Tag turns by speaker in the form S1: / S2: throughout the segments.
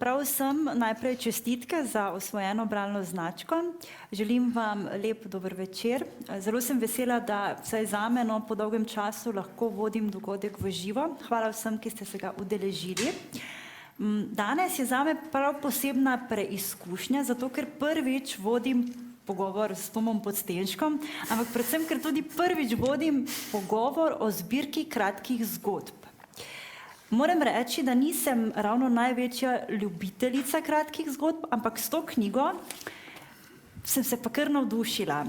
S1: Prav vsem najprej čestitke za osvojeno bralno značko. Želim vam lep dober večer. Zelo sem vesela, da vsaj zame po dolgem času lahko vodim dogodek v živo. Hvala vsem, ki ste se ga udeležili. Danes je zame prav posebna preizkušnja, zato ker prvič vodim pogovor s Tomom Podstenškom, ampak predvsem, ker tudi prvič vodim pogovor o zbirki kratkih zgodb. Moram reči, da nisem ravno največja ljubiteljica kratkih zgodb, ampak s to knjigo sem se pa kar navdušila.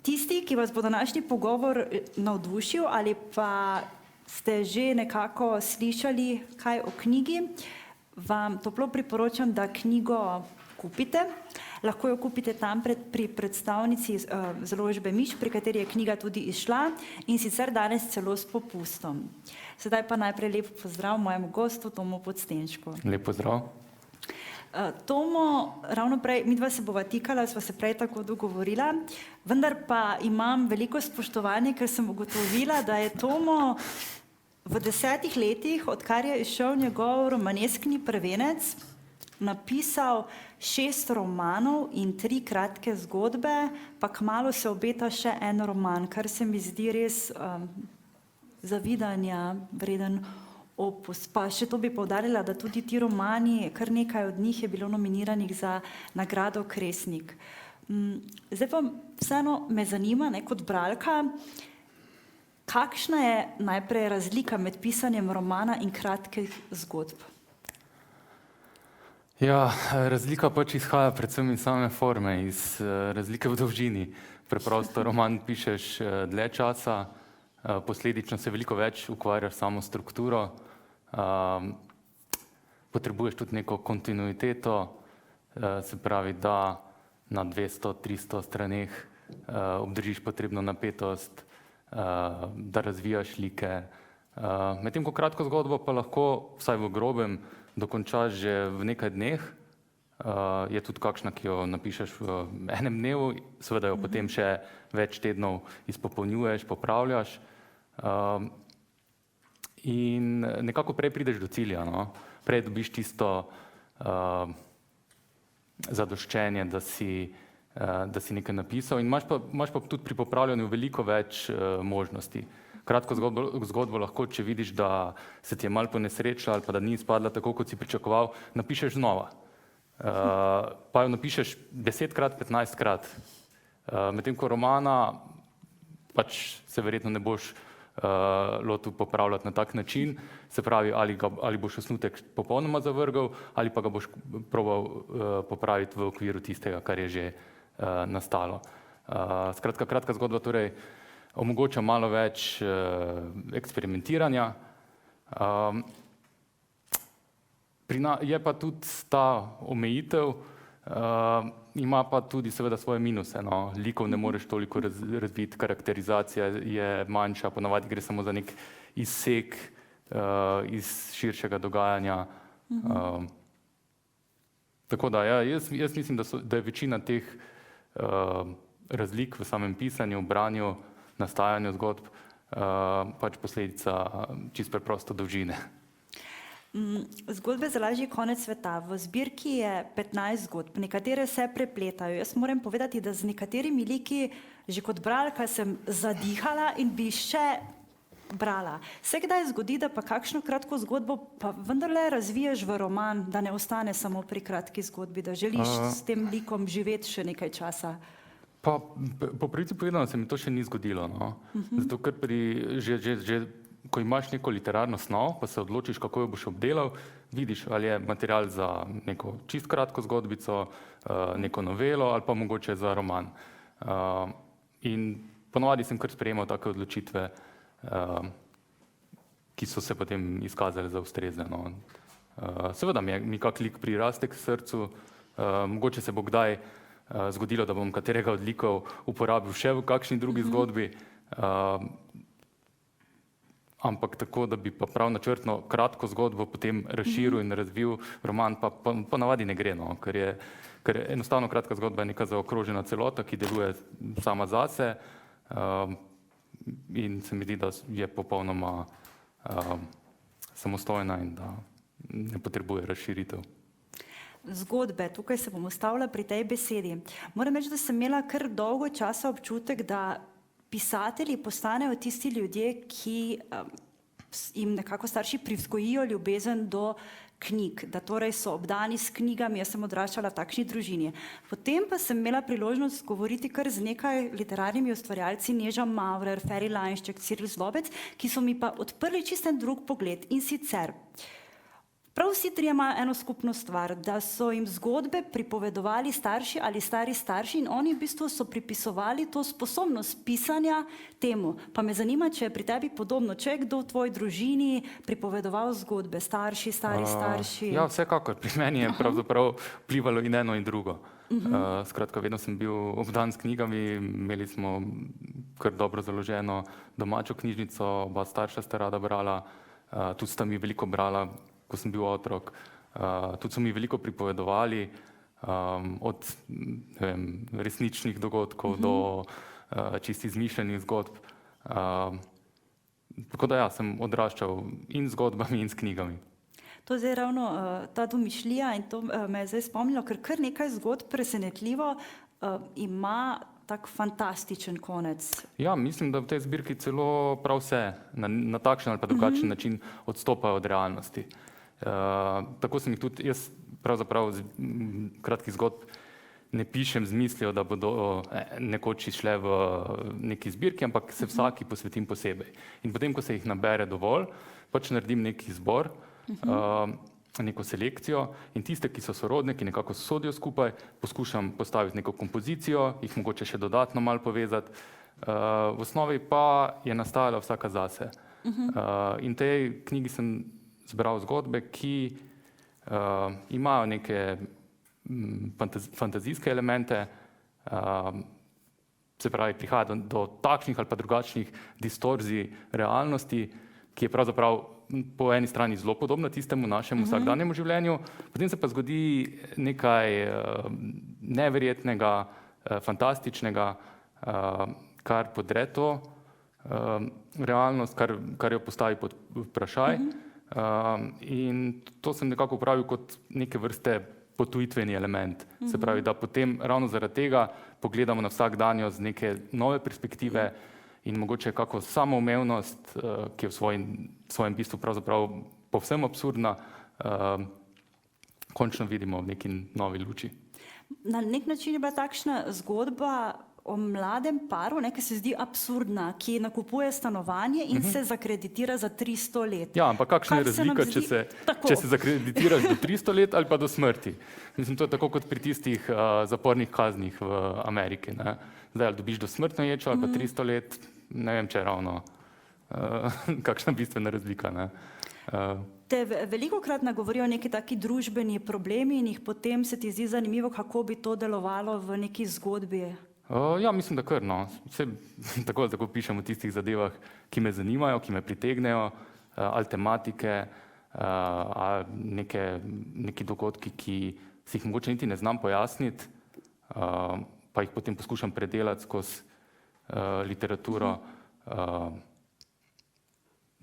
S1: Tisti, ki vas bo današnji pogovor navdušil ali pa ste že nekako slišali kaj o knjigi, vam toplo priporočam, da knjigo kupite. Lahko jo kupite tam pri predstavnici založbe Miš, pri kateri je knjiga tudi izšla in sicer danes celo s popustom. Sedaj pa najprej lep pozdrav mojemu gostu Tomu Podstenšku.
S2: Lep pozdrav.
S1: Tomo, ravno prej, midva se bova tikala, sva se prej tako dogovorila, vendar pa imam veliko spoštovanje, ker sem ugotovila, da je Tomo v 10 letih, odkar je izšel njegov romaneskni prvenec, napisal 6 romanov in 3 kratke zgodbe, pa kmalu se obeta še en roman, kar se mi zdi res zavidanja vreden opus. Pa še to bi poudarila, da tudi ti romani, kar nekaj od njih je bilo nominiranih za nagrado Kresnik. Zdaj pa vseeno me zanima, kot bralka, kakšna je najprej razlika med pisanjem romana in kratkih zgodb?
S2: Ja, razlika pač izhaja predvsem iz same forme, iz razlike v dolžini. Preprosto roman pišeš dlje časa, posledično se veliko več ukvarjaš samo strukturo, potrebuješ tudi neko kontinuiteto, se pravi, da na 200-300 straneh obdržiš potrebno napetost, da razvijaš like. Medtem ko kratko zgodbo pa lahko, vsaj v grobem, dokončaš že v nekaj dneh. Je tudi kakšna, ki jo napišeš v enem dnevu, seveda jo potem še več tednov izpopolnjuješ, popravljaš. In nekako prej prideš do cilja, no. Prej dobiš tisto zadoščenje, da si nekaj napisal in imaš pa tudi pri popravljanju veliko več možnosti. Kratko zgodbo lahko, če vidiš, da se ti je malo ponesrečila ali pa da ni izpadla tako, kot si pričakoval, napišeš znova. Pa jo napišeš 10-krat, 15-krat. Medtem ko romana pač se verjetno ne boš lotil popravljati na tak način, se pravi, ali boš osnutek popolnoma zavrgel ali pa ga boš probal popraviti v okviru tistega, kar je že nastalo. Skratka, kratka zgodba torej omogoča malo več eksperimentiranja. Je pa tudi ta omejitev, ima pa tudi seveda svoje minuse, no. Likov ne moreš toliko razviti, karakterizacija je manjša, ponavadi gre samo za nek izsek iz širšega dogajanja. Tako da, ja, jaz mislim, da je večina teh razlik v samem pisanju, branju, nastajanju zgodb pač posledica čisto preprosto dolžine.
S1: Zgodbe za lažji konec sveta. V zbirki je 15 zgodb, nekatere se prepletajo. Jaz moram povedati, da z nekaterimi liki že kot bralka sem zadihala in bi še brala. Se kdaj zgodi, da pa kakšno kratko zgodbo pa vendarle razviješ v roman, da ne ostane samo pri kratki zgodbi, da želiš s tem likom živeti še nekaj časa?
S2: Pa po pravici povedano se mi to še ni zgodilo, no. Zato ker že ko imaš neko literarno snov, pa se odločiš, kako jo boš obdelal, vidiš, ali je material za neko čist kratko zgodbico, neko novelo ali pa mogoče za roman. In ponavadi sem kar sprejemal take odločitve, ki so se potem izkazale za ustrezne, no. Seveda mi kak lik priraste k srcu, mogoče se bo kdaj zgodilo, da bom katerega od likov uporabil še v kakšni drugi zgodbi, ampak tako, da bi pa prav načrtno kratko zgodbo potem razširil in razvil roman, pa ponavadi ne gre, no, ker enostavno kratka zgodba je neka zaokrožena celota, ki deluje sama zase, in se mi zdi, da je popolnoma samostojna in da ne potrebuje razširitev.
S1: Zgodbe, tukaj se bom ustavila pri tej besedi. Moram reči, da sem imela kar dolgo časa občutek, da pisatelji postanejo tisti ljudje, ki jim nekako starši privzgojijo ljubezen do knjig, da torej so obdani s knjigami. Jaz sem odraščala v takšni družini. Potem pa sem imela priložnost govoriti kar z nekaj literarnimi ustvarjalci, Neža Maurer, Feri Lajnšček, Ciril Zlobec, ki so mi pa odprli čisten drug pogled. In sicer prav vsi trije imajo eno skupno stvar, da so jim zgodbe pripovedovali starši ali stari starši in oni v bistvu so pripisovali to sposobnost pisanja temu. Pa me zanima, če je pri tebi podobno, če je kdo v tvoji družini pripovedoval zgodbe, starši, stari starši?
S2: Ja, vsekakor. Pri meni je pravzaprav vplivalo in eno in drugo. Skratka, vedno sem bil obdan s knjigami, imeli smo kar dobro založeno domačo knjižnico, oba starša sta rada brala, tudi sta mi veliko brala, ko sem bil otrok. Tudi so mi veliko pripovedovali, od resničnih dogodkov do čisto izmišljenih zgodb. Tako da ja, sem odraščal in z zgodbami in s knjigami.
S1: To je zdaj ravno ta domišljija in to me je zdaj spomnilo, ker kar nekaj zgodb presenetljivo ima tak fantastičen konec.
S2: Ja, mislim, da v tej zbirki celo prav vse na takšen ali pa drugačen način odstopajo od realnosti. Tako sem jih tudi jaz pravzaprav kratkih zgodb ne pišem z mislijo, da bodo nekoč izšle v neki zbirki, ampak se vsaki posvetim posebej. In potem, ko se jih nabere dovolj, pač naredim neki izbor, neko selekcijo in tiste, ki so sorodne, ki nekako sodijo skupaj, poskušam postaviti neko kompozicijo, jih mogoče še dodatno malo povezati. V osnovi pa je nastajala vsaka zase. In tej knjigi sem zbral zgodbe, ki imajo neke fantazijske elemente, se pravi, prihaja do takšnih ali pa drugačnih distorzij realnosti, ki je pravzaprav po eni strani zelo podobna tistemu našemu vsakdanjemu življenju, potem se pa zgodi nekaj neverjetnega, fantastičnega, kar podre to realnost, kar jo postavi pod vprašaj. In to sem nekako upravil kot neke vrste potujitveni element. Se pravi, da potem ravno zaradi tega pogledamo na vsakdanjost z neke nove perspektive in mogoče kako samoumevnost, ki je v svojem bistvu pravzaprav povsem absurdna, končno vidimo v neki novi luči.
S1: Na nek način je bila takšna zgodba o mladem paru, ki se zdi absurdna, ki nakupuje stanovanje in se zakreditira za 300 let.
S2: Ja, ampak kakšna je razlika, če se zakreditiraš do 300 let ali pa do smrti? Mislim, to je tako kot pri tistih zapornih kaznih v Ameriki. Ne? Zdaj, ali dobiš do smrtno ječo ali pa 300 let, ne vem, če je ravno kakšna bistvena razlika. Ne?
S1: Te velikokrat nagovorijo neki taki družbeni problemi in jih potem se ti zdi zanimivo, kako bi to delovalo v neki zgodbi.
S2: Ja, mislim, da kar, no. Tako pišem o tistih zadevah, ki me zanimajo, ki me pritegnejo, ali tematike, ali neki dogodki, ki si jih mogoče niti ne znam pojasniti, pa jih potem poskušam predelati skozi literaturo.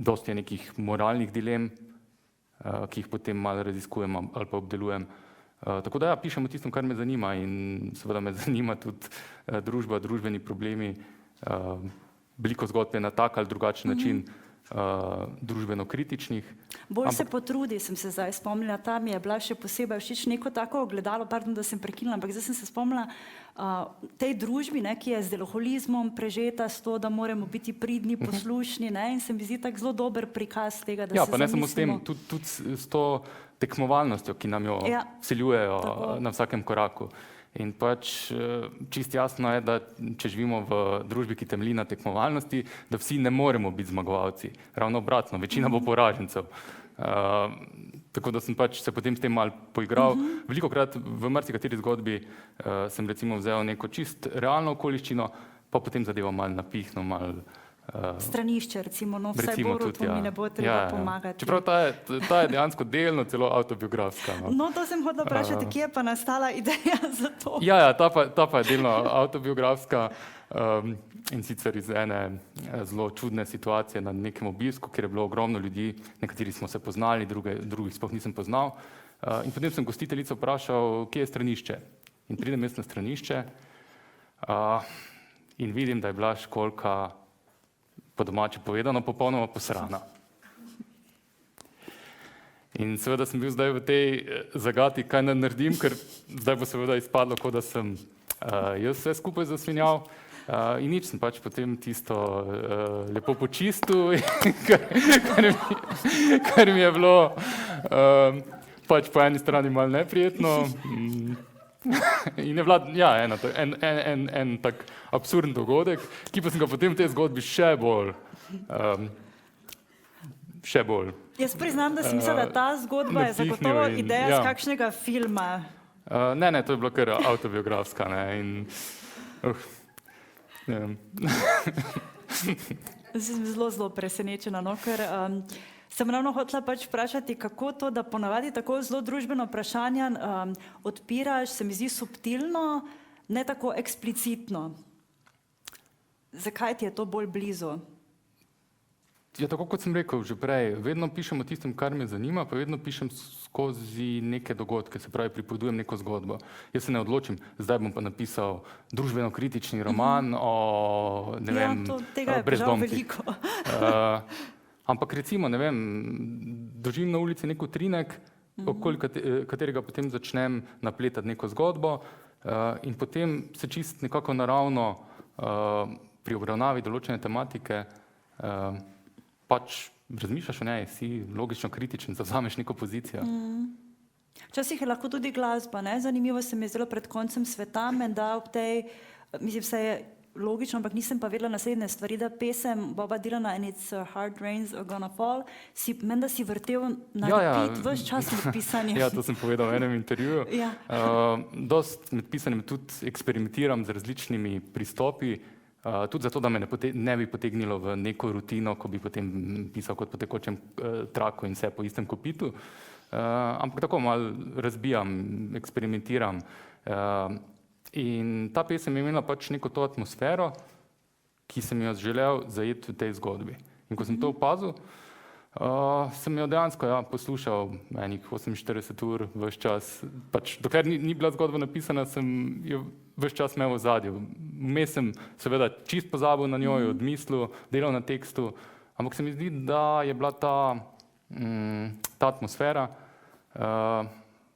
S2: Dosti je nekih moralnih dilem, ki jih potem malo raziskujem ali pa obdelujem. Tako da ja, pišem o tistem, kar me zanima in seveda me zanima tudi družba, družbeni problemi, veliko zgodb je na tak ali drugačen način družbeno kritičnih.
S1: Bolj se potrudi, sem se zdaj spomnila, tam je bila še posebej všeč neko tako ogledalo, pardon, da sem prekinila, ampak zdaj sem se spomnila tej družbi, ki je z deloholizmom prežeta s to, da moramo biti pridni, poslušni, in se mi zdi tak zelo dober prikaz tega, da se zamislimo.
S2: Ja, pa ne samo s tem, tudi s to tekmovalnostjo, ki nam jo vsiljujejo na vsakem koraku. In pač čisto jasno je, da če živimo v družbi, ki temelji na tekmovalnosti, da vsi ne moremo biti zmagovalci. Ravno obratno, večina bo poražencev. Tako da sem pač se potem s tem malo poigral. Velikokrat v marsikateri zgodbi sem recimo vzel neko čist realno okoliščino, pa potem zadevo malo napihnil, malo
S1: Stranišče, recimo, no, vsaj
S2: recimo
S1: Borutu
S2: tudi,
S1: mi ne bo treba pomagati.
S2: Čeprav ta je dejansko delno celo avtobiografska. No.
S1: No, to sem hodila vprašati, kje je pa nastala ideja za to?
S2: Ja, ta pa je delno avtobiografska in sicer iz ene zelo čudne situacije na nekem obisku, kjer je bilo ogromno ljudi, nekateri smo se poznali, drugih sploh nisem poznal. In potem sem gostiteljico vprašal, kje je stranišče. In pridem jaz na stranišče in vidim, da je bila školjka, po domače povedano, popolnoma posrana. In seveda sem bil zdaj v tej zagati, kaj naj naredim, ker zdaj bo seveda izpadlo, kot da sem jaz vse skupaj zasvinjal. In nič, sem pač potem tisto lepo počistil, kar mi je bilo pač po eni strani malo neprijetno. In je bila, ja, en tak absurden dogodek, ki pa sem ga potem v tej zgodbi še bolj.
S1: Jaz priznam, da sem mislila, da ta zgodba je zagotovo ideja z kakšnega filma.
S2: Ne, to je bila kar avtobiografska, ne, in
S1: Sem zelo presenečena, no, ker sem ravno hotela pač vprašati, kako to, da ponavadi tako zelo družbeno vprašanje odpiraš, se mi zdi subtilno, ne tako eksplicitno. Zakaj ti je to bolj blizu?
S2: Ja, tako kot sem rekel že prej, vedno pišem o tistem, kar me zanima, pa vedno pišem skozi neke dogodke, se pravi, pripovedujem neko zgodbo. Jaz se ne odločim, zdaj bom pa napisal družbeno-kritični roman o, ne vem,
S1: tega je žal veliko.
S2: Ampak recimo, ne vem, doživim na ulici nek utrinek, okoli katerega potem začnem napletati neko zgodbo in potem se čist nekako naravno pri obravnavi določene tematike pač razmišljaš o njej, si logično kritičen, zavzameš neko pozicijo.
S1: Včasih je lahko tudi glasba, ne? Zanimivo se mi je zdelo pred koncem sveta, menda ob tej, mislim, vse je logično, ampak nisem pa vedela naslednje stvari, da pesem Boba Dylana and It's Hard Rains Are Gonna Fall, menda si vrtel na repeat ves čas med pisanjem.
S2: Ja, to sem povedal v enem intervjuju. Dost med pisanjem tudi eksperimentiram z različnimi pristopi, tudi zato, da me ne bi potegnilo v neko rutino, ko bi potem pisal kot po tekočem traku in vse po istem kopitu. Ampak tako malo razbijam, eksperimentiram. In ta pesem je imela pač neko to atmosfero, ki sem jo želel zajeti v tej zgodbi. In ko sem to opazil, sem jo dejansko poslušal enih 48 ur ves čas. Pač, dokler ni bila zgodba napisana, sem jo ves čas imel v ozadju. Vmes sem seveda čist pozabil na njo, jo odmislil, delal na tekstu, ampak se mi zdi, da je bila ta atmosfera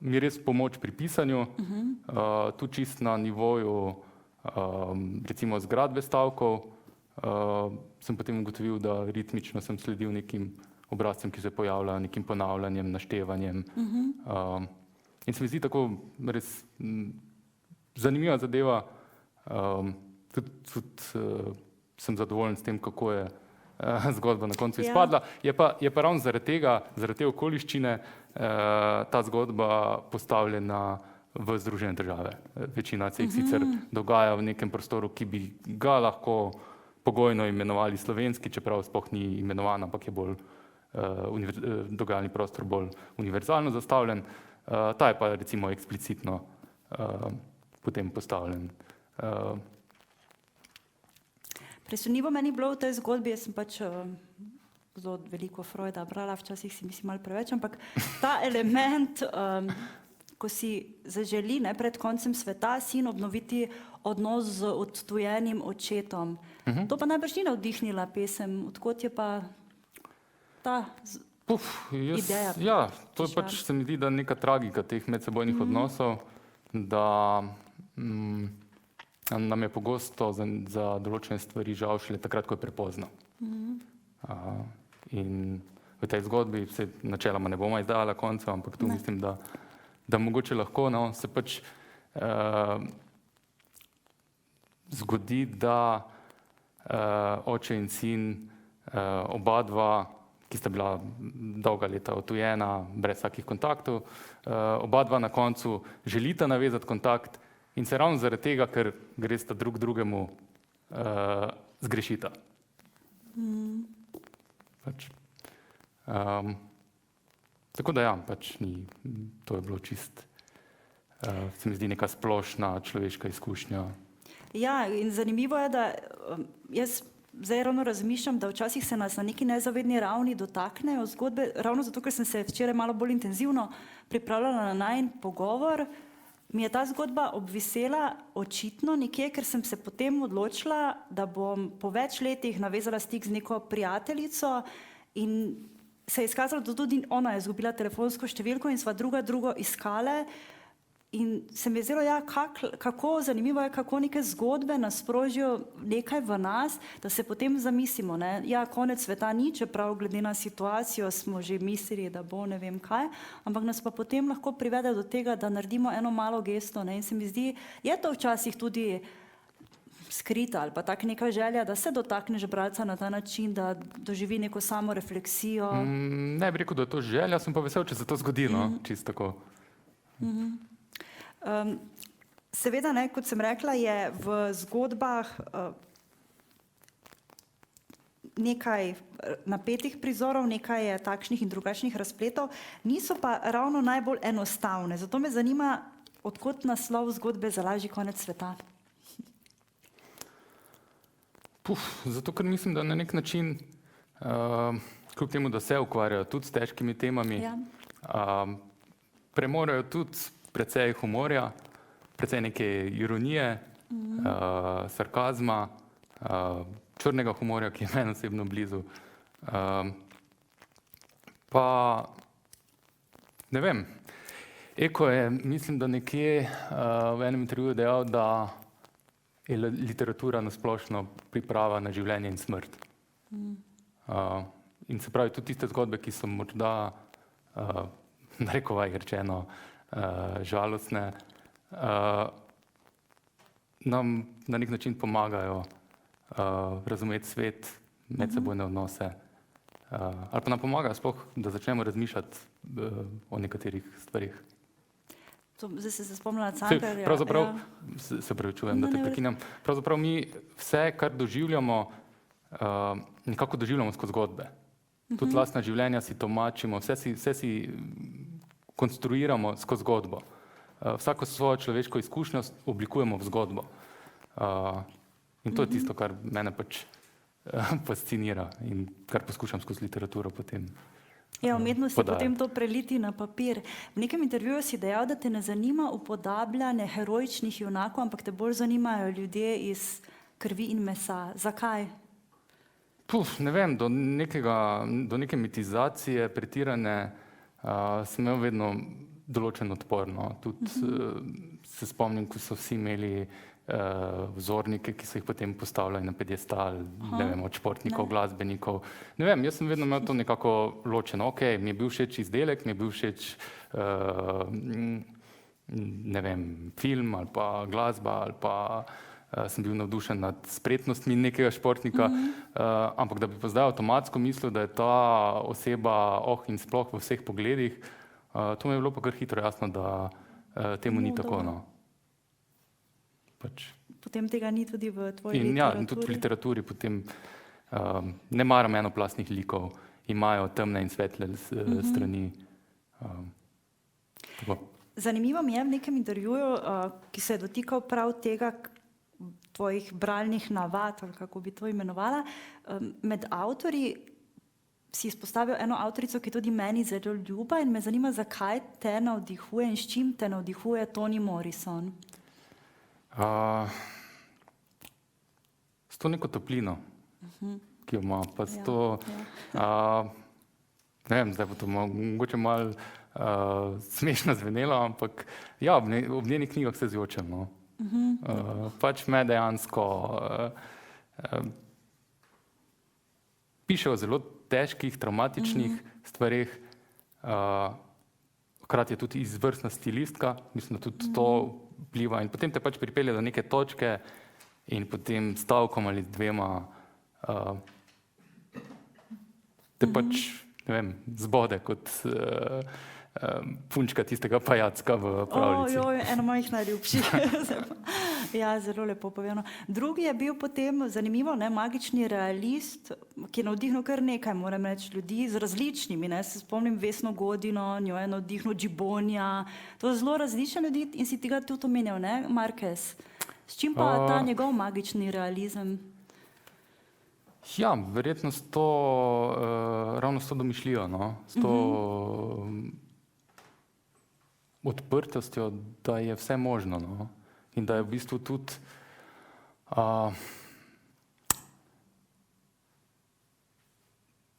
S2: mi res pomoč pri pisanju, tu čist na nivoju recimo zgradbe stavkov, sem potem ugotovil, da ritmično sem sledil nekim obrazcem, ki se pojavljajo, nekim ponavljanjem, naštevanjem. In se mi zdi tako res zanimiva zadeva, tudi sem zadovoljen s tem, kako je zgodba na koncu izpadla. Je pa ravno zaradi te okoliščine ta zgodba postavljena v Združene države. Večina se jih sicer dogaja v nekem prostoru, ki bi ga lahko pogojno imenovali slovenski, čeprav sploh ni imenovan, ampak je bolj dogajalni prostor bolj univerzalno zastavljen. Ta je pa recimo eksplicitno potem postavljen.
S1: Presunljivo meni bilo v tej zgodbi, jaz sem pač zelo veliko Freuda brala, včasih si mislim malo preveč, ampak ta element, ko si zaželi pred koncem sveta sin obnoviti odnos z odtujenim očetom. To pa najbrž ni navdihnila pesem, odkot je pa ta ideja?
S2: Ja, to je pač, se mi zdi, da neka tragika teh medsebojnih odnosov, da nam je pogosto za določene stvari žal šele takrat, ko je prepozno. In v tej zgodbi se načeloma ne bomo izdajala konca, ampak tu mislim, da mogoče lahko se pač zgodi, da oče in sin, oba dva, ki sta bila dolga leta odtujena, brez vsakih kontaktov, oba dva na koncu želita navezati kontakt in se ravno zaradi tega, ker gresta drug drugemu, zgrešita. Pač, tako da ja, pač ni, to je bilo čist, se mi zdi neka splošna človeška izkušnja.
S1: Ja, in zanimivo je, da jaz zdaj ravno razmišljam, da včasih se nas na neki nezavedni ravni dotaknejo zgodbe, ravno zato, ker sem se včeraj malo bolj intenzivno pripravljala na najin pogovor, mi je ta zgodba obvisela očitno nekje, ker sem se potem odločila, da bom po več letih navezala stik z neko prijateljico in se je izkazalo, da tudi ona je izgubila telefonsko številko in sva drugo iskale. In se mi je zdelo, ja, kako zanimivo je, kako neke zgodbe nas sprožijo nekaj v nas, da se potem zamislimo, ne, ja, konec sveta ni, čeprav glede na situacijo smo že mislili, da bo ne vem kaj, ampak nas pa potem lahko privede do tega, da naredimo eno malo gesto, ne, in se mi zdi, je to včasih tudi skrita ali pa tak neka želja, da se dotakneš bralca na ta način, da doživi neko samo refleksijo.
S2: Ne bi rekel, da je to želja, sem pa vesel, če se to zgodi, no, čisto tako.
S1: Seveda, ne, kot sem rekla, je v zgodbah nekaj napetih prizorov, nekaj je takšnih in drugačnih razpletov, niso pa ravno najbolj enostavne. Zato me zanima, odkot naslov zgodbe Za lažji konec sveta.
S2: Zato, ker mislim, da na nek način, kljub temu, da se ukvarjajo tudi s težkimi temami, premorejo tudi precej humorja, precej neke ironije, sarkazma, črnega humorja, ki je meni osebno blizu. Pa, ne vem, Eko je, mislim, da nekje v enem intervjuju dejal, da je literatura nasplošno priprava na življenje in smrt. In se pravi, tudi tiste zgodbe, ki so morda, narekovaj rečeno, žalostne, nam na nek način pomagajo razumeti svet, medsebojne odnose, ali pa nam pomagajo sploh, da začnemo razmišljati o nekaterih stvarih.
S1: Zdaj se spomnila Cankarja.
S2: Pravzaprav, se prevečujem, da te prekinem, pravzaprav mi vse, kar doživljamo, nekako doživljamo skozi zgodbe. Tudi lastna življenja si tolmačimo, vse si konstruiramo skozi zgodbo. Vsako svojo človeško izkušnjo oblikujemo v zgodbo. In to je tisto, kar mene pač fascinira in kar poskušam skozi literaturo potem
S1: Ja, umetnost je potem to preliti na papir. V nekem intervjuju si dejal, da te ne zanima upodabljanje heroičnih junakov, ampak te bolj zanimajo ljudje iz krvi in mesa. Zakaj?
S2: Ne vem, do neke mitizacije pretirane sem imel vedno določen odpor. Tudi se spomnim, ko so vsi imeli vzornike, ki so jih potem postavljali na pedestal, ne vem, od športnikov, glasbenikov. Ne vem, jaz sem vedno imel to nekako ločeno. Ok, mi je bil všeč izdelek, mi je bil všeč ne vem, film ali pa glasba ali pa sem bil navdušen nad spretnostmi nekega športnika, ampak da bi pa zdaj avtomatsko mislil, da je ta oseba in sploh v vseh pogledih, to mi je bilo pa kar hitro jasno, da temu ni tako.
S1: Potem tega ni tudi v tvoji literaturi.
S2: Ja, in tudi v literaturi potem ne maram enoplastnih likov, imajo temne in svetle strani.
S1: Zanimivo mi je v nekem intervjuju, ki se je dotikal prav tega, tvojih bralnih navad, ali kako bi to imenovala, med avtorji si izpostavil eno avtorico, ki je tudi meni zelo ljuba in me zanima, zakaj te navdihuje in s čim te navdihuje Toni Morrison.
S2: S to neko toplino, ki jo ima, pa s to, ne vem, zdaj bo to mogoče malo smešno zvenelo, ampak ja, ob njenih knjigah se zjočem. Pač me dejansko piše o zelo težkih, traumatičnih stvareh, hkrati je tudi izvrstna stilistka, mislim, da tudi to vpliva in potem te pač pripelje do neke točke in potem stavkom ali dvema te pač, ne vem, zbode kot punčka tistega pajacka v pravljici.
S1: Eno mojih najljubših. Ja, zelo lepo povedano. Drugi je bil potem zanimivo, ne, magični realist, ki je navdihnil kar nekaj, moram reči, ljudi z različnimi. Ne. Se spomnim Vesno Godino, njo je navdihnil Džibonja. To je zelo različne ljudi in si tega tudi omenjal, ne, Marquez. S čim pa ta njegov magični realizem?
S2: Ja, verjetno s to, ravno s to domišljijo, no? S to odprtostjo, da je vse možno, no? In da je v bistvu tudi da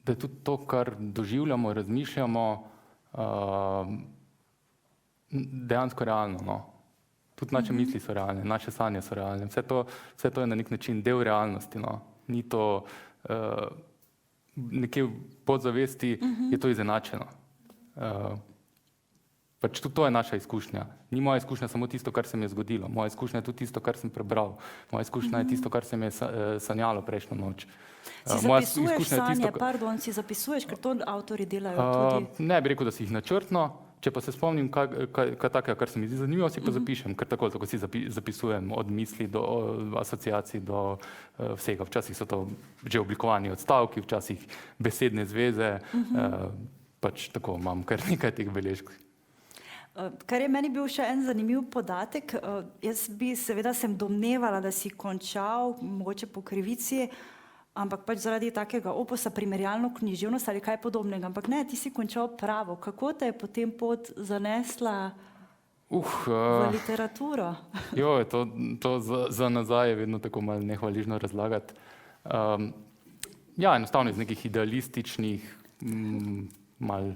S2: je tudi to, kar doživljamo, razmišljamo, dejansko realno, no? Tudi naše misli so realne, naše sanje so realne, vse to je na nek način del realnosti, no? Ni to nekje v podzavesti, je to izenačeno. Pač tudi to je naša izkušnja. Ni moja izkušnja samo tisto, kar se mi je zgodilo. Moja izkušnja je tudi tisto, kar sem prebral. Moja izkušnja je tisto, kar se mi je sanjalo prejšnjo noč.
S1: Si zapisuješ sanje, pardon, si zapisuješ, ker to avtorji delajo tudi?
S2: Ne bi rekel, da si jih načrtno. Če pa se spomnim kaj takega, kar se mi zdi zanimivo, si pa zapišem, ker tako si zapisujem od misli do asociacij do vsega. Včasih so to že oblikovani odstavki, včasih besedne zveze, pač tako imam kar nekaj teh beležk.
S1: Kar je meni bil še en zanimiv podatek, jaz bi seveda sem domnevala, da si končal, mogoče po krivici, ampak pač zaradi takega opusa primerjalno književnost ali kaj podobnega. Ampak ne, ti si končal pravo. Kako te je potem pot zanesla v literaturo?
S2: Jo, to za nazaj je vedno tako malo nehvaližno razlagati. Ja, enostavno iz nekih idealističnih, malo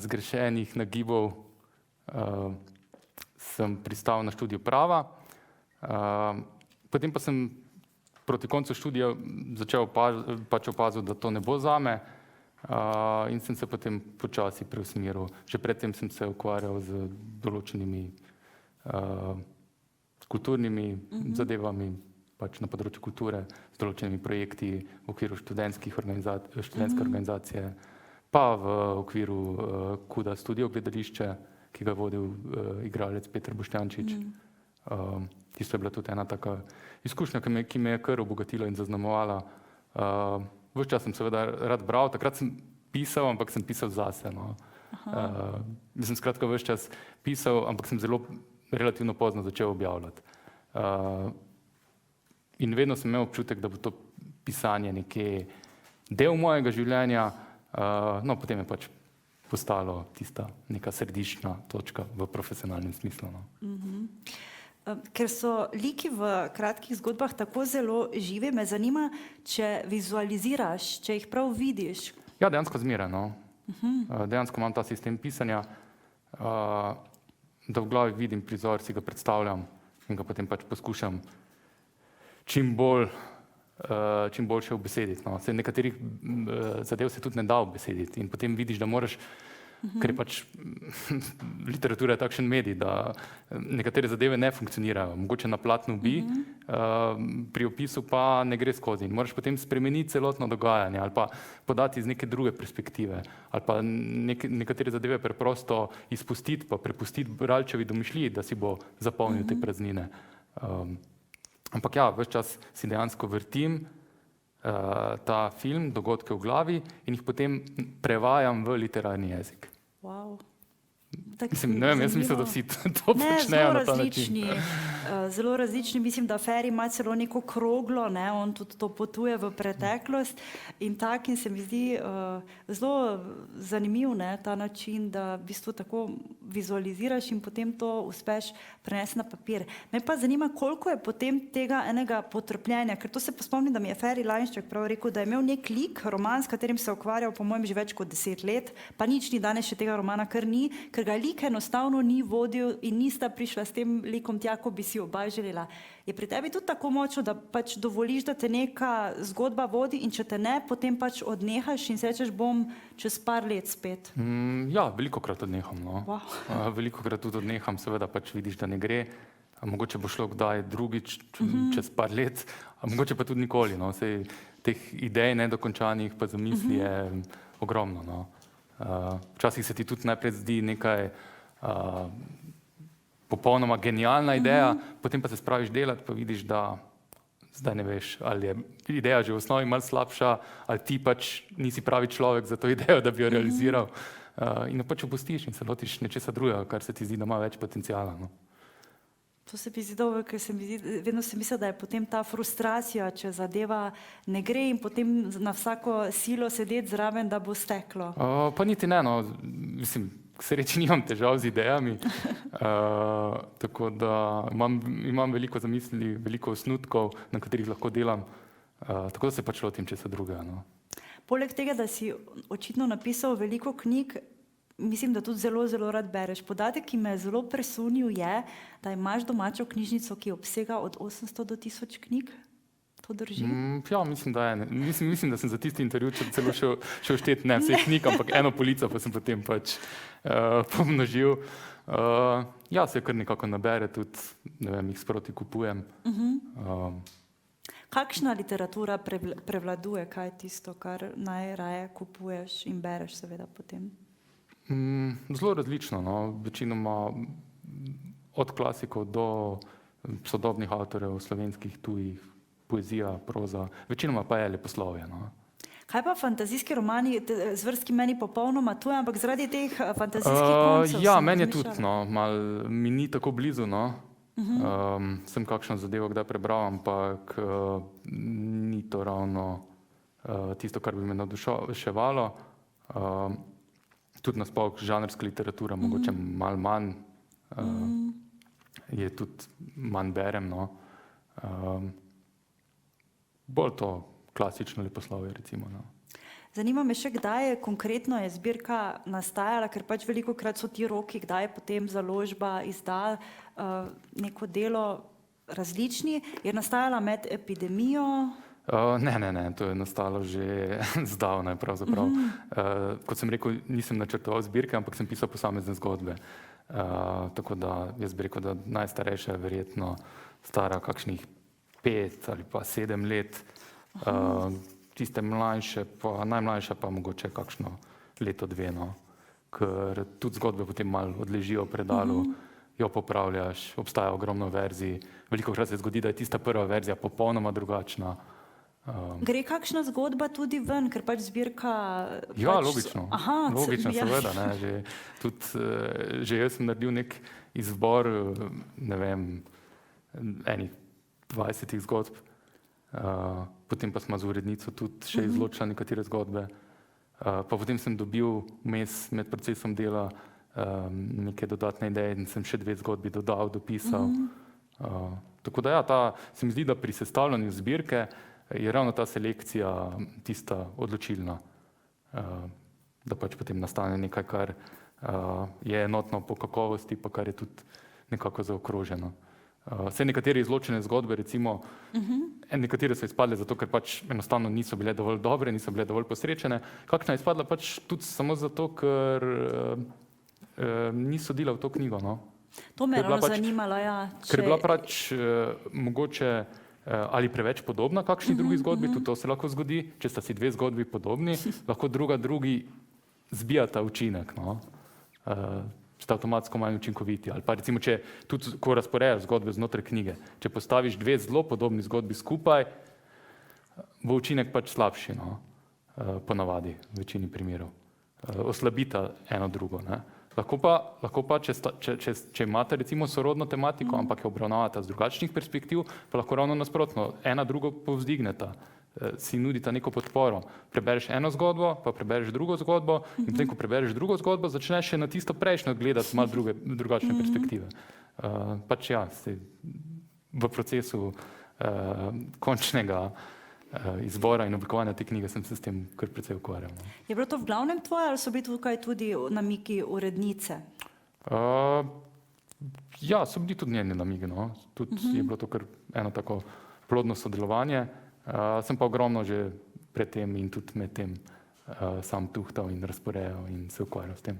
S2: zgrešenih nagibov sem pristal na študiju prava. Potem pa sem proti koncu študija začel pač opaziti, da to ne bo zame, in sem se potem počasi preusmeril. Že predtem sem se ukvarjal z določenimi kulturnimi zadevami, pač na področju kulture, z določenimi projekti v okviru študentske organizacije, pa v okviru KUD-a Studio gledališče, ki ga je vodil igralec Peter Boštjančič. Tisto je bila tudi ena taka izkušnja, ki me je kar obogatila in zaznamovala. Ves čas sem seveda rad bral, takrat sem pisal, ampak sem pisal zase, no. Sem skratka ves čas pisal, ampak sem zelo relativno pozno začel objavljati. In vedno sem imel občutek, da bo to pisanje nekje del mojega življenja, no, potem je pač postalo tista neka središčna točka v profesionalnem smislu, no.
S1: Ker so liki v kratkih zgodbah tako zelo živi, me zanima, če vizualiziraš, če jih prav vidiš.
S2: Ja, dejansko zmeraj, no. Dejansko imam ta sistem pisanja, da v glavi vidim prizor, si ga predstavljam in ga potem pač poskušam čim boljše ubesediti, no. Saj nekaterih zadev se tudi ne da ubesediti in potem vidiš, da moraš, ker je pač literatura je takšen medij, da nekatere zadeve ne funkcionirajo. Mogoče na platnu bi, pri opisu pa ne gre skozi. In moraš potem spremeniti celotno dogajanje ali pa podati iz neke druge perspektive ali pa nekatere zadeve preprosto izpustiti pa prepustiti bralčevi domišljiji, da si bo zapolnil te praznine. Ampak ja, ves čas si dejansko vrtim ta film, dogodke v glavi in jih potem prevajam v literarni jezik.
S1: Wow.
S2: Mislim, ne vem, jaz mislim, da vsi to počnejo na ta način.
S1: Zelo različni. Mislim, da Feri ima celo neko kroglo, ne, on tudi to potuje v preteklost in tak, in se mi zdi zelo zanimiv, ne, ta način, da v bistvu tako vizualiziraš in potem to uspeš prenesti na papir. Me pa zanima, koliko je potem tega enega potrpljenja, ker to se pa spomnim, da mi je Feri Lajnšček prav rekel, da je imel nek lik, roman, s katerim se je ukvarjal po mojem že več kot 10 let, pa nič ni danes še tega romana, ker ni, ker ga lik enostavno ni vodil in nista prišla s tem likom tja, ko bi si oba želela. Je pri tebi tudi tako močno, da pač dovoliš, da te neka zgodba vodi in če te ne, potem pač odnehaš in se rečeš, bom čez par let spet?
S2: Ja, velikokrat odneham, no.
S1: Wow.
S2: Velikokrat tudi odneham, seveda pač vidiš, da ne gre. Mogoče bo šlo kdaj drugič, čez par let, a mogoče pa tudi nikoli, no. Sej teh idej nedokončanih pa zamisli je ogromno, no. Včasih se ti tudi najprej zdi nekaj popolnoma genialna ideja, potem pa se spraviš delati, pa vidiš, da zdaj ne veš, ali je ideja že v osnovi malo slabša, ali ti pač nisi pravi človek za to idejo, da bi jo realiziral. In jo pač opustiš in se lotiš nečesa drugega, kar se ti zdi, da ima več potencijala. No.
S1: To se mi zdi dobro, ker vedno sem mislila, da je potem ta frustracija, če zadeva ne gre in potem na vsako silo sedeti zraven, da bo steklo.
S2: Pa niti ne, no. Mislim, k sreči nimam težav z idejami, tako da imam veliko zamisli, veliko osnutkov, na katerih lahko delam, tako da se pač lotim česa drugega. No.
S1: Poleg tega, da si očitno napisal veliko knjig, mislim, da tudi zelo, zelo rad bereš. Podatek, ki me je zelo presunil, je, da imaš domačo knjižnico, ki obsega od 800 do 1000 knjig. To drži?
S2: Ja, mislim, da je. Mislim, da sem za tisti intervju celo šel šteti ne vseh knjig, ampak eno polico pa sem potem pač pomnožil. Ja, se kar nekako nabere, tudi ne vem, jih sproti kupujem.
S1: Kakšna literatura prevladuje, kaj je tisto, kar najraje kupuješ in bereš seveda potem?
S2: Zelo različno, no. Večinoma od klasikov do sodobnih avtorjev, slovenskih, tujih, poezija, proza, večinoma pa je leposlovje. No.
S1: Kaj pa fantazijski romani, zvrst, ki meni popolnoma tuj, ampak zaradi teh fantazijskih koncev?
S2: Ja, meni je tudi, no, mi ni tako blizu, no. Sem kakšno zadevo kdaj prebral, ampak ni to ravno tisto, kar bi me navduševalo. Tudi nasploh žanrska literatura, mogoče malo manj, je tudi manj berem, no. Bolj to klasično leposlovje, recimo, no.
S1: Zanima me še, kdaj konkretno je zbirka nastajala, ker pač velikokrat so ti roki, kdaj potem založba izda neko delo različni. Je nastajala med epidemijo?
S2: Ne, to je nastalo že zdavnaj pravzaprav. Kot sem rekel, nisem načrtoval zbirke, ampak sem pisal posamezne zgodbe. Tako da jaz bi rekel, da najstarejša je verjetno stara kakšnih 5 ali pa 7 let. Tiste mlajše, najmlajša pa mogoče kakšno leto, 2, no. Ker tudi zgodbe potem malo odležijo v predalu, jo popravljaš, obstaja ogromno verzij. Velikokrat se zgodi, da je tista prva verzija popolnoma drugačna.
S1: Gre kakšna zgodba tudi ven, ker pač zbirka...
S2: Ja, logično. Logično,
S1: ja.
S2: seveda, ne. Že jaz sem naredil nek izbor, ne vem, enih 20 zgodb. Potem pa smo z urednico tudi še izločila nekatere zgodbe. Pa potem sem dobil vmes med procesom dela neke dodatne ideje in sem še 2 zgodbi dodal, dopisal. Tako da ja, se mi zdi, da pri sestavljanju zbirke je ravno ta selekcija tista odločilna, da pač potem nastane nekaj, kar je enotno po kakovosti, pa kar je tudi nekako zaokroženo. Vse nekatere izločene zgodbe, recimo, nekatere so izpadle zato, ker pač enostavno niso bile dovolj dobre, niso bile dovolj posrečene. Kakšna je izpadla pač tudi samo zato, ker niso sodila v to knjigo, no.
S1: To me je ravno zanimalo, ja.
S2: Ker je bila pač mogoče ali preveč podobna kakšni drugi zgodbi, tudi to se lahko zgodi, če sta si 2 zgodbi podobni, lahko drugi zbijata učinek, no. Sta avtomatsko manj učinkoviti. Ali pa recimo, če tudi, ko razporejaš zgodbe znotraj knjige, če postaviš 2 zelo podobni zgodbi skupaj, bo učinek pač slabši, no, ponavadi, v večini primerov. Oslabita eno drugo, ne. Lahko pa, če imate recimo sorodno tematiko, ampak jo obravnavata z drugačnih perspektiv, pa lahko ravno nasprotno, ena drugo povzdigneta, si nudita neko podporo. Prebereš eno zgodbo, pa prebereš drugo zgodbo in potem, ko prebereš drugo zgodbo, začneš še na tisto prejšnjo gledati malo drugačne perspektive. Pač ja, v procesu končnega izbora in oblikovanja te knjige sem se s tem kar precej ukvarjal.
S1: Je bilo to v glavnem tvoje ali so bili tukaj tudi namigi urednice?
S2: Ja, so bili tudi njeni namigi, no. Tudi je bilo to kar eno tako plodno sodelovanje. Sem pa ogromno že pred tem in tudi med tem sam tuhtal in razporejal in se ukvarjal s tem.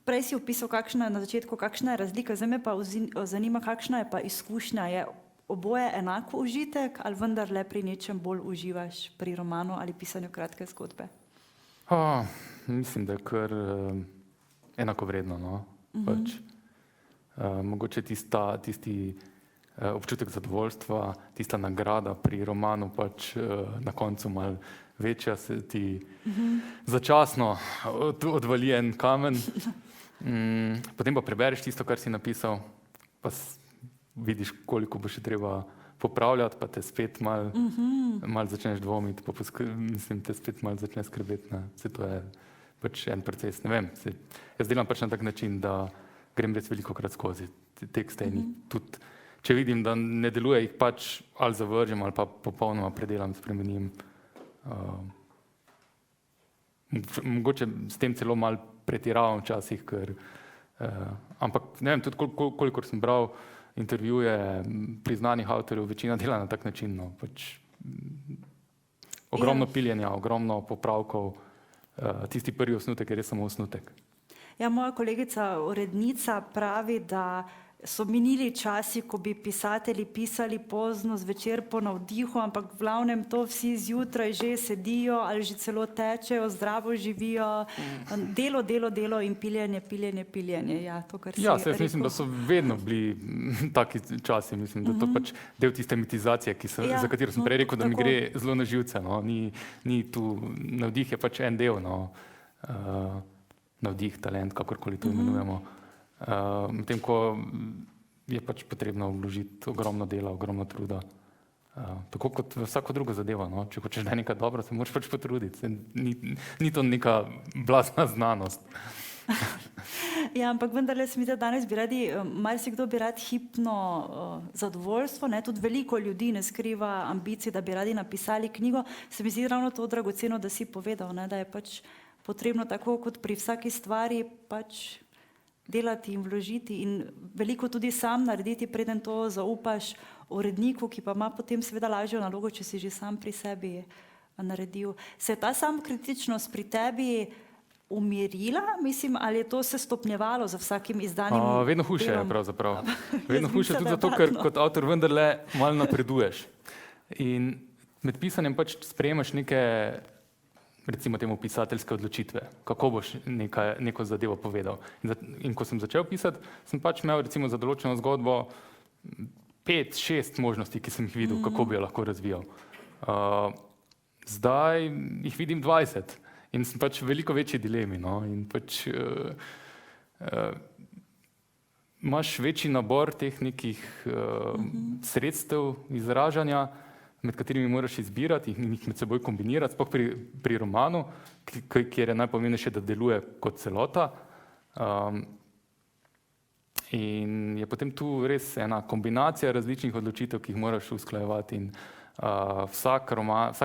S1: Prej si opisal na začetku, kakšna je razlika, zdaj me pa zanima, kakšna je pa izkušnja. Je oboje enako užitek ali vendarle pri nečem bolj uživaš, pri romanu ali pisanju kratke zgodbe?
S2: Mislim, da je kar enakovredno, no. Pač, Mogoče tisti občutek zadovoljstva, tista nagrada pri romanu pač na koncu malo večja, se ti začasno odvali en kamen. Potem pa prebereš tisto, kar si napisal, pa vidiš, koliko bo še treba popravljati, pa te spet malo začneš dvomiti, pa te spet malo začne skrbeti. Vse to je pač en proces, ne vem. Jaz delam pač na tak način, da grem res velikokrat skozi te tekste in tudi, če vidim, da ne deluje, jih pač ali zavržem ali pa popolnoma predelam, spremenim. Mogoče s tem celo malo pretiravam včasih, ampak ne vem, tudi kolikor sem bral intervjuje priznanih avtorjev, večina dela na tak način, no, pač ogromno piljenja, ogromno popravkov, tisti prvi osnutek je res samo osnutek.
S1: Ja, moja kolegica urednica pravi, da so minili časi, ko bi pisatelji pisali pozno zvečer po navdihu, ampak v glavnem to vsi zjutraj že sedijo ali že celo tečejo, zdravo živijo, delo in piljenje. Ja, to, kar si rekel.
S2: Mislim, da so vedno bili taki časi, mislim, da to pač del tiste mitizacije, za katero sem prej rekel, da mi gre zelo na živce. No. Ni tu, navdih je pač en del, no. Navdih, talent, kakorkoli to imenujemo. Medtem ko je pač potrebno vložiti ogromno dela, ogromno truda. Tako kot vsako drugo zadevo, no? Če hočeš da nekaj dobro, se moraš pač potruditi. Ni to neka blazna znanost.
S1: Ja, ampak vendarle se mi zdi, da danes bi radi, marsikdo bi rad hipno zadovoljstvo, ne? Tudi veliko ljudi ne skriva ambicij, da bi radi napisali knjigo. Se mi zdi ravno to dragoceno, da si povedal, ne? Da je pač potrebno tako kot pri vsaki stvari pač delati in vložiti in veliko tudi sam narediti, preden to zaupaš uredniku, ki pa ima potem seveda lažjo nalogo, če si že sam pri sebi naredil. Se je ta samokritičnost pri tebi umirila, mislim, ali je to se stopnjevalo za vsakim izdanim delom?
S2: Vedno hujše je pravzaprav. Vedno hujše tudi zato, ker kot avtor vendarle malo napreduješ. In med pisanjem pač sprejemaš neke, recimo temu pisateljske odločitve, kako boš neko zadevo povedal. In ko sem začel pisati, sem pač imel recimo za določeno zgodbo 5-6 možnosti, ki sem jih videl, kako bi jo lahko razvijal. Zdaj jih vidim 20 in sem pač v veliko večji dilemi. No? In pač imaš večji nabor teh nekih sredstev izražanja, med katerimi moraš izbirati in jih med seboj kombinirati, sploh pri romanu, kjer je najpomembnejše, da deluje kot celota. In je potem tu res ena kombinacija različnih odločitev, ki jih moraš usklajevati in vsak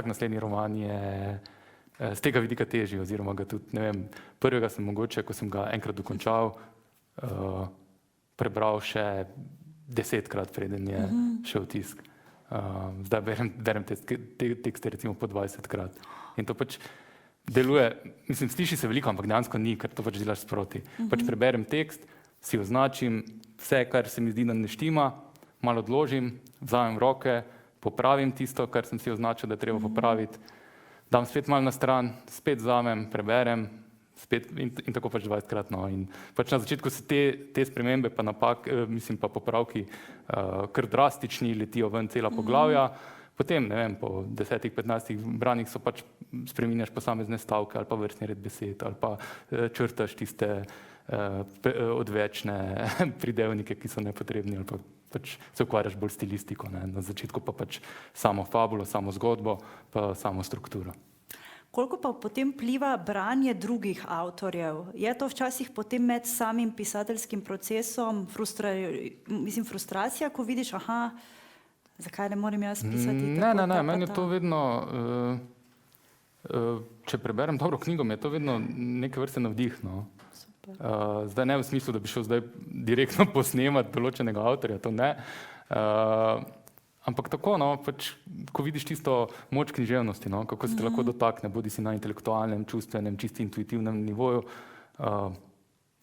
S2: naslednji roman je z tega vidika težji, oziroma ga tudi, ne vem, prvega sem mogoče, ko sem ga enkrat dokončal, prebral še 10-krat, preden je šel v tisk. Zdaj berem te tekste recimo po 20-krat. In to pač deluje, mislim, sliši se veliko, ampak dejansko ni, ker to pač delaš sproti. Pač preberem tekst, si označim vse, kar se mi zdi, da ne štima, malo odložim, vzamem roke, popravim tisto, kar sem si označil, da je treba popraviti, dam spet malo na stran, spet vzamem, preberem, spet in tako pač 20-krat. No. In pač na začetku se te spremembe pa pa popravki kar drastični, letijo ven cela poglavja, potem, ne vem, po 10-15 branjih so pač spreminjaš posamezne stavke ali pa vrstni red besed ali pa črtaš tiste odvečne pridevnike, ki so nepotrebni ali pa pač se ukvarjaš bolj stilistiko. Ne. Na začetku pa pač samo fabulo, samo zgodbo, pa samo strukturo.
S1: Koliko pa potem pliva branje drugih avtorjev? Je to včasih potem med samim pisateljskim procesom frustracija, ko vidiš, zakaj ne morem jaz pisati tako?
S2: Ne, meni je to vedno, če preberem dobro knjigo, mi je to vedno neke vrste navdih. No. Zdaj ne v smislu, da bi šel zdaj direktno posnemati določenega avtorja, to ne. Ampak tako, no, pač, ko vidiš tisto moč književnosti, no, kako se te lahko dotakne, bodi si na intelektualnem, čustvenem, čisto intuitivnem nivoju.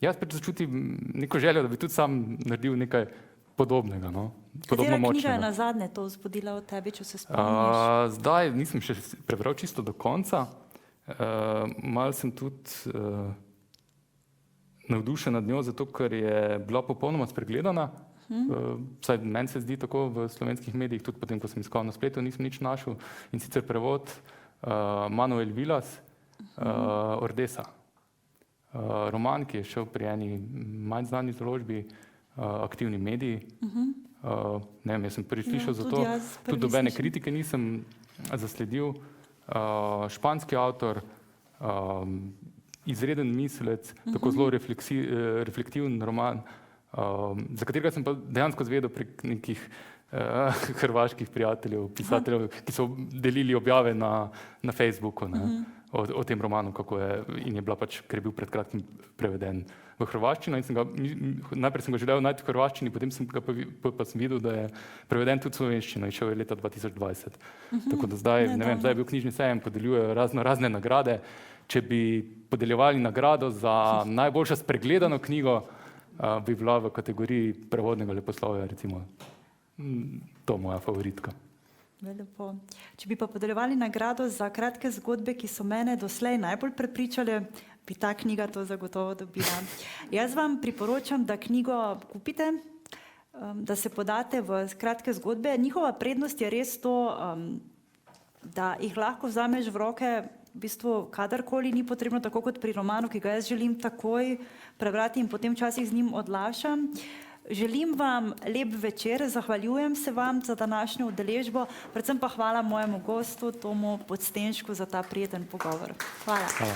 S2: Jaz pač začutim neko željo, da bi tudi sam naredil nekaj podobnega, no, podobno močnega.
S1: Katera knjiga je nazadnje to vzbudila od tebi, če se spomniš?
S2: Zdaj nisem še prebral čisto do konca. Malo sem tudi navdušen nad njo, zato ker je bila popolnoma spregledana. Vsaj meni se zdi tako v slovenskih medijih, tudi potem, ko sem iskal na spletu, nisem nič našel. In sicer prevod Manuel Vilas, Ordesa. Roman, ki je šel pri eni manj znani založbi, Aktivni mediji. Ne vem, jaz sem prvič slišal za to, tudi dobene kritike nisem zasledil. Španski avtor, izreden mislec, tako zelo reflektiven roman, za katerega sem pa dejansko zvedel prek nekih hrvaških prijateljev, pisateljev, ki so delili objave na Facebooku o tem romanu, kako je, in je bila pač, ker je bil pred kratkim preveden v hrvaščino, in najprej sem ga želel najti v hrvaščini, potem sem ga pa sem videl, da je preveden tudi v slovenščino in šel je leta 2020. Tako da zdaj, ne vem, zdaj je bil knjižni sejem, podeljujejo razne nagrade. Če bi podeljevali nagrado za najboljša spregledano knjigo, bi bila v kategoriji prevodnega leposlovja, recimo, to moja favoritka.
S1: Lepo. Če bi pa podeljevali nagrado za kratke zgodbe, ki so mene doslej najbolj prepričale, bi ta knjiga to zagotovo dobila. Jaz vam priporočam, da knjigo kupite, da se podate v kratke zgodbe. Njihova prednost je res to, da jih lahko vzameš v roke v bistvu kadarkoli, ni potrebno tako kot pri romanu, ki ga jaz želim takoj prebrati in potem včasih z njim odlašam. Želim vam lep večer, zahvaljujem se vam za današnjo udeležbo, predvsem pa hvala mojemu gostu Tomu Podstenšku za ta prijeten pogovor. Hvala. Hvala.